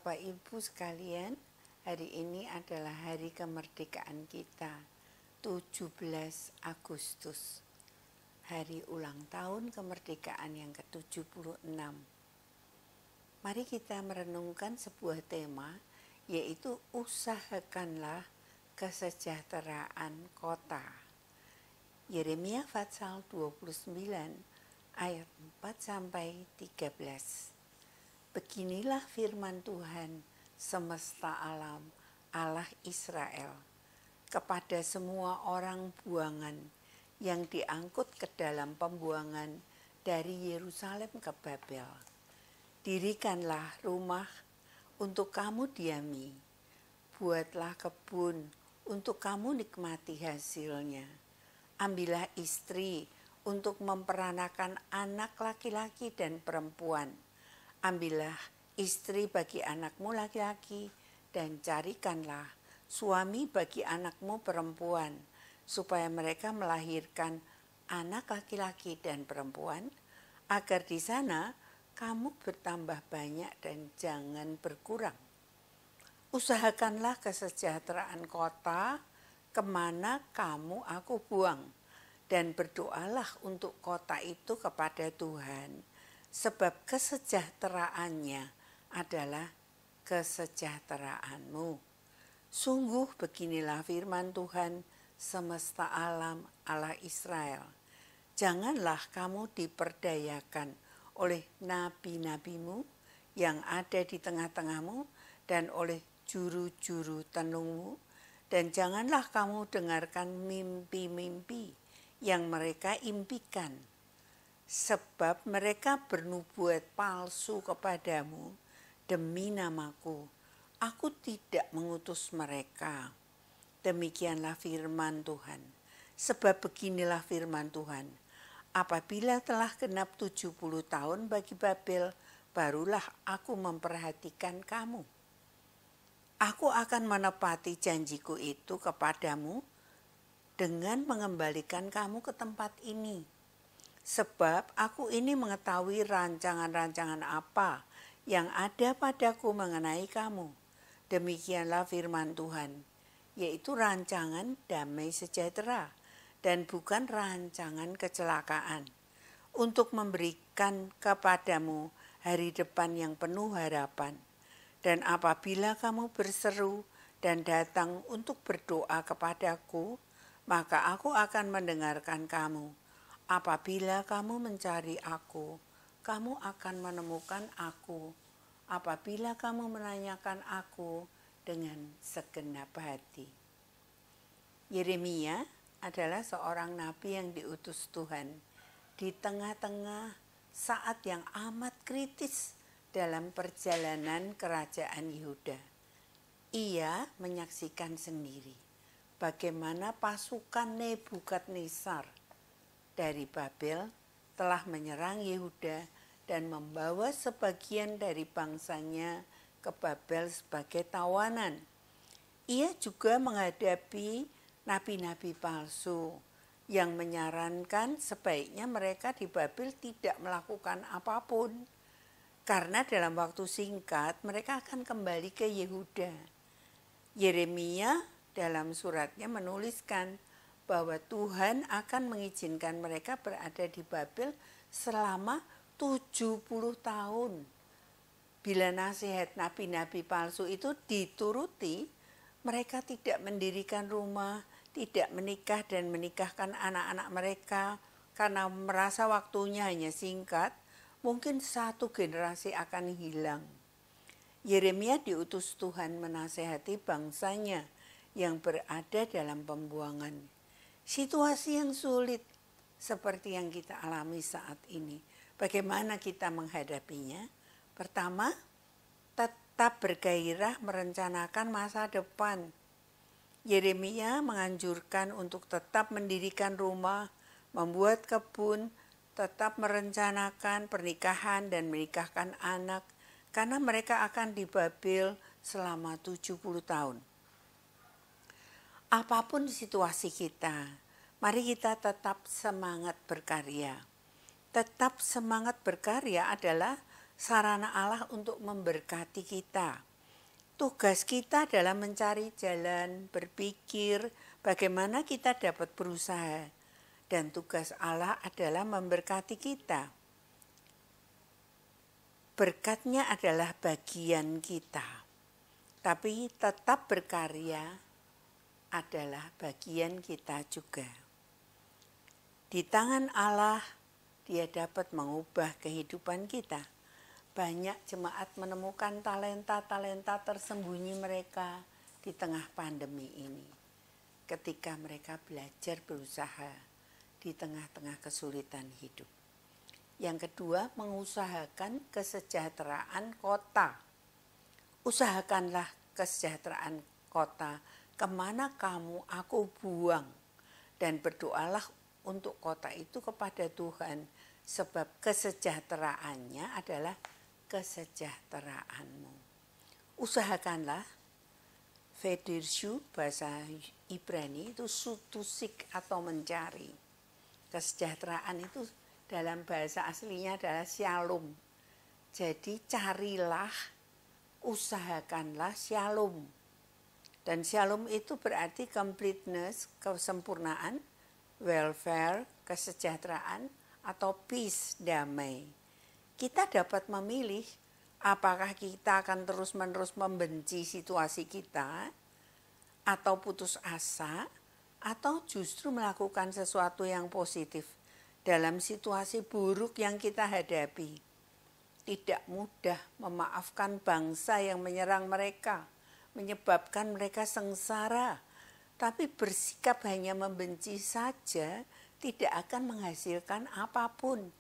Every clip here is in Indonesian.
Bapak Ibu sekalian, hari ini adalah hari kemerdekaan kita, 17 Agustus. Hari ulang tahun kemerdekaan yang ke-76. Mari kita merenungkan sebuah tema, yaitu usahakanlah kesejahteraan kota. Yeremia Pasal 29 ayat 4-13. Beginilah firman Tuhan semesta alam, Allah Israel, kepada semua orang buangan yang diangkut ke dalam pembuangan dari Yerusalem ke Babel. Dirikanlah rumah untuk kamu diami, buatlah kebun untuk kamu nikmati hasilnya. Ambillah istri untuk memperanakan anak laki-laki dan perempuan. Ambillah istri bagi anakmu laki-laki dan carikanlah suami bagi anakmu perempuan, supaya mereka melahirkan anak laki-laki dan perempuan, agar di sana kamu bertambah banyak dan jangan berkurang. Usahakanlah kesejahteraan kota kemana aku buang, dan berdoalah untuk kota itu kepada Tuhan, sebab kesejahteraannya adalah kesejahteraanmu. Sungguh beginilah firman Tuhan semesta alam, Allah Israel. Janganlah kamu diperdayakan oleh nabi-nabimu yang ada di tengah-tengahmu dan oleh juru-juru tenungmu, dan janganlah kamu dengarkan mimpi-mimpi yang mereka impikan, sebab mereka bernubuat palsu kepadamu demi namaku. Aku tidak mengutus mereka. Demikianlah firman Tuhan. Sebab beginilah firman Tuhan. Apabila telah genap 70 tahun bagi Babel, barulah aku memperhatikan kamu. Aku akan menepati janjiku itu kepadamu dengan mengembalikan kamu ke tempat ini. Sebab aku ini mengetahui rancangan-rancangan apa yang ada padaku mengenai kamu. Demikianlah firman Tuhan, yaitu rancangan damai sejahtera dan bukan rancangan kecelakaan, untuk memberikan kepadamu hari depan yang penuh harapan. Dan apabila kamu berseru dan datang untuk berdoa kepadaku, maka aku akan mendengarkan kamu. Apabila kamu mencari aku, kamu akan menemukan aku. Apabila kamu menanyakan aku dengan segenap hati. Yeremia adalah seorang nabi yang diutus Tuhan di tengah-tengah saat yang amat kritis dalam perjalanan kerajaan Yehuda. Ia menyaksikan sendiri bagaimana pasukan Nebukadnezar dari Babel telah menyerang Yehuda dan membawa sebagian dari bangsanya ke Babel sebagai tawanan. Ia juga menghadapi nabi-nabi palsu yang menyarankan sebaiknya mereka di Babel tidak melakukan apapun, karena dalam waktu singkat mereka akan kembali ke Yehuda. Yeremia dalam suratnya menuliskan bahwa Tuhan akan mengizinkan mereka berada di Babel selama 70 tahun. Bila nasihat nabi-nabi palsu itu dituruti, mereka tidak mendirikan rumah, tidak menikah dan menikahkan anak-anak mereka karena merasa waktunya hanya singkat, mungkin satu generasi akan hilang. Yeremia diutus Tuhan menasehati bangsanya yang berada dalam pembuangan. Situasi yang sulit seperti yang kita alami saat ini. Bagaimana kita menghadapinya? Pertama, tetap bergairah merencanakan masa depan. Yeremia menganjurkan untuk tetap mendirikan rumah, membuat kebun, tetap merencanakan pernikahan dan menikahkan anak, karena mereka akan di Babel selama 70 tahun. Apapun situasi kita, mari kita tetap semangat berkarya. Tetap semangat berkarya adalah sarana Allah untuk memberkati kita. Tugas kita adalah mencari jalan, berpikir bagaimana kita dapat berusaha. Dan tugas Allah adalah memberkati kita. Berkatnya adalah bagian kita. Tapi tetap berkarya adalah bagian kita juga. Di tangan Allah, Dia dapat mengubah kehidupan kita. Banyak jemaat menemukan talenta-talenta tersembunyi mereka di tengah pandemi ini. Ketika mereka belajar berusaha di tengah-tengah kesulitan hidup. Yang kedua, mengusahakan kesejahteraan kota. Usahakanlah kesejahteraan kota, kemana kamu aku buang. Dan berdoalah untuk kota itu kepada Tuhan, sebab kesejahteraannya adalah kesejahteraanmu. Usahakanlah, Vedirshu bahasa Ibrani itu sutusik atau mencari. Kesejahteraan itu dalam bahasa aslinya adalah shalom. Jadi carilah, usahakanlah shalom. Dan shalom itu berarti completeness, kesempurnaan, welfare, kesejahteraan, atau peace, damai. Kita dapat memilih apakah kita akan terus-menerus membenci situasi kita, atau putus asa, atau justru melakukan sesuatu yang positif dalam situasi buruk yang kita hadapi. Tidak mudah memaafkan bangsa yang menyerang mereka, menyebabkan mereka sengsara. Tapi bersikap hanya membenci saja tidak akan menghasilkan apapun.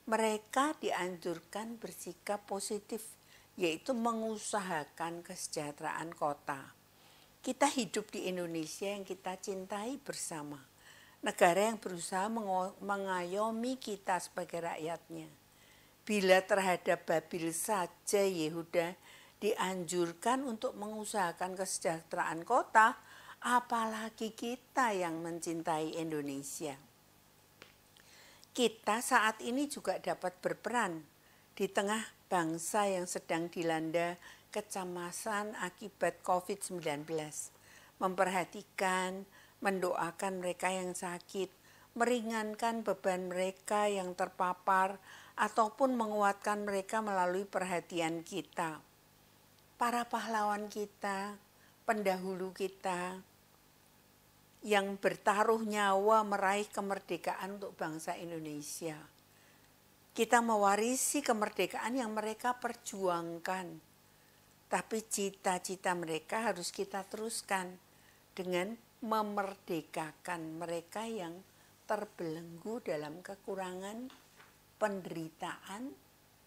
Mereka dianjurkan bersikap positif, yaitu mengusahakan kesejahteraan kota. Kita hidup di Indonesia yang kita cintai bersama. Negara yang berusaha mengayomi kita sebagai rakyatnya. Bila terhadap Babil saja Yehuda dianjurkan untuk mengusahakan kesejahteraan kota, apalagi kita yang mencintai Indonesia. Kita saat ini juga dapat berperan di tengah bangsa yang sedang dilanda kecemasan akibat COVID-19. Memperhatikan, mendoakan mereka yang sakit, meringankan beban mereka yang terpapar, ataupun menguatkan mereka melalui perhatian kita. Para pahlawan kita, pendahulu kita, yang bertaruh nyawa meraih kemerdekaan untuk bangsa Indonesia. Kita mewarisi kemerdekaan yang mereka perjuangkan. Tapi cita-cita mereka harus kita teruskan dengan memerdekakan mereka yang terbelenggu dalam kekurangan, penderitaan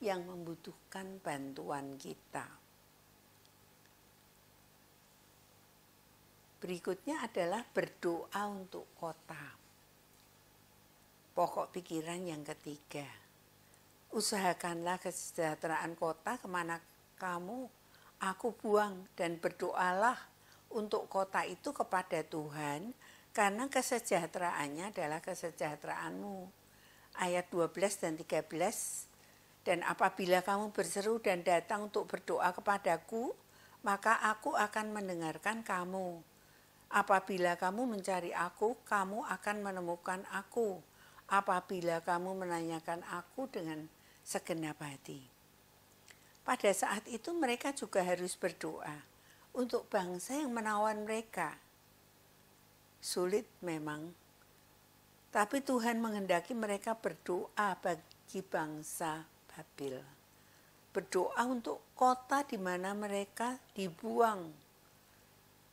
yang membutuhkan bantuan kita. Berikutnya adalah berdoa untuk kota. Pokok pikiran yang ketiga. Usahakanlah kesejahteraan kota kemana aku buang, dan berdoalah untuk kota itu kepada Tuhan, karena kesejahteraannya adalah kesejahteraanmu. Ayat 12 dan 13. Dan apabila kamu berseru dan datang untuk berdoa kepadaku, maka aku akan mendengarkan kamu. Apabila kamu mencari aku, kamu akan menemukan aku. Apabila kamu menanyakan aku dengan segenap hati. Pada saat itu mereka juga harus berdoa untuk bangsa yang menawan mereka. Sulit memang, tapi Tuhan menghendaki mereka berdoa bagi bangsa Babil. Berdoa untuk kota di mana mereka dibuang.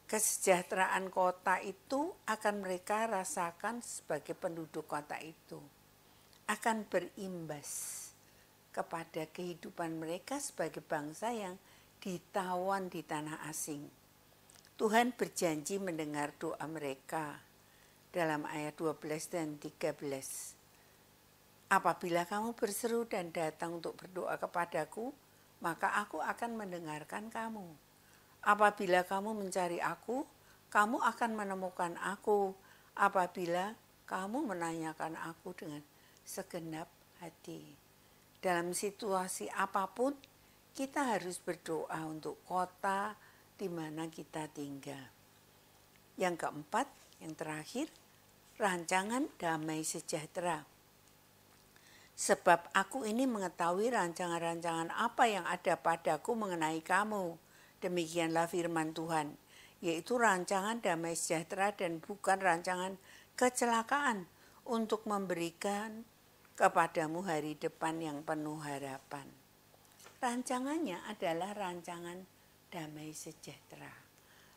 Kesejahteraan kota itu akan mereka rasakan sebagai penduduk kota itu. Akan berimbas kepada kehidupan mereka sebagai bangsa yang ditawan di tanah asing. Tuhan berjanji mendengar doa mereka dalam ayat 12 dan 13. Apabila kamu berseru dan datang untuk berdoa kepadaku, maka aku akan mendengarkan kamu. Apabila kamu mencari aku, kamu akan menemukan aku. Apabila kamu menanyakan aku dengan segenap hati. Dalam situasi apapun, kita harus berdoa untuk kota di mana kita tinggal. Yang keempat, yang terakhir, rancangan damai sejahtera. Sebab aku ini mengetahui rancangan-rancangan apa yang ada padaku mengenai kamu. Demikianlah firman Tuhan, yaitu rancangan damai sejahtera dan bukan rancangan kecelakaan, untuk memberikan kepadamu hari depan yang penuh harapan. Rancangannya adalah rancangan damai sejahtera.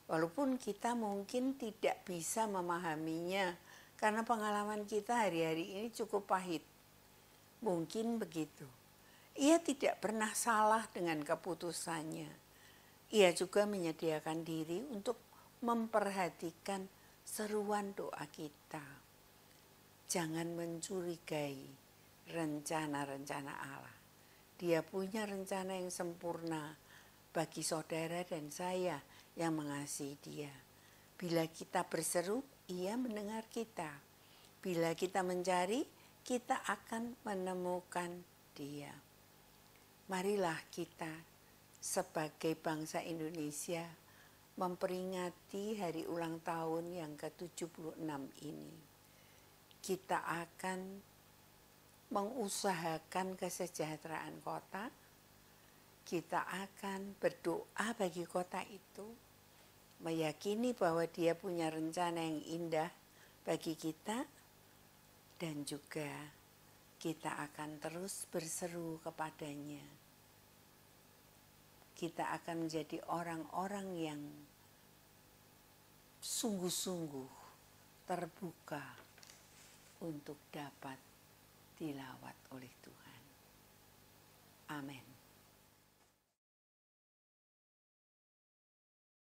Walaupun kita mungkin tidak bisa memahaminya, karena pengalaman kita hari-hari ini cukup pahit. Mungkin begitu. Ia tidak pernah salah dengan keputusannya. Ia juga menyediakan diri untuk memperhatikan seruan doa kita. Jangan mencurigai rencana-rencana Allah. Dia punya rencana yang sempurna bagi saudara dan saya yang mengasihi Dia. Bila kita berseru, Ia mendengar kita. Bila kita mencari, kita akan menemukan Dia. Marilah kita sebagai bangsa Indonesia memperingati hari ulang tahun yang ke-76 ini. Kita akan mengusahakan kesejahteraan kota. Kita akan berdoa bagi kota itu, meyakini bahwa Dia punya rencana yang indah bagi kita, dan juga kita akan terus berseru kepadanya. Kita akan menjadi orang-orang yang sungguh-sungguh terbuka untuk dapat dilawat oleh Tuhan. Amin.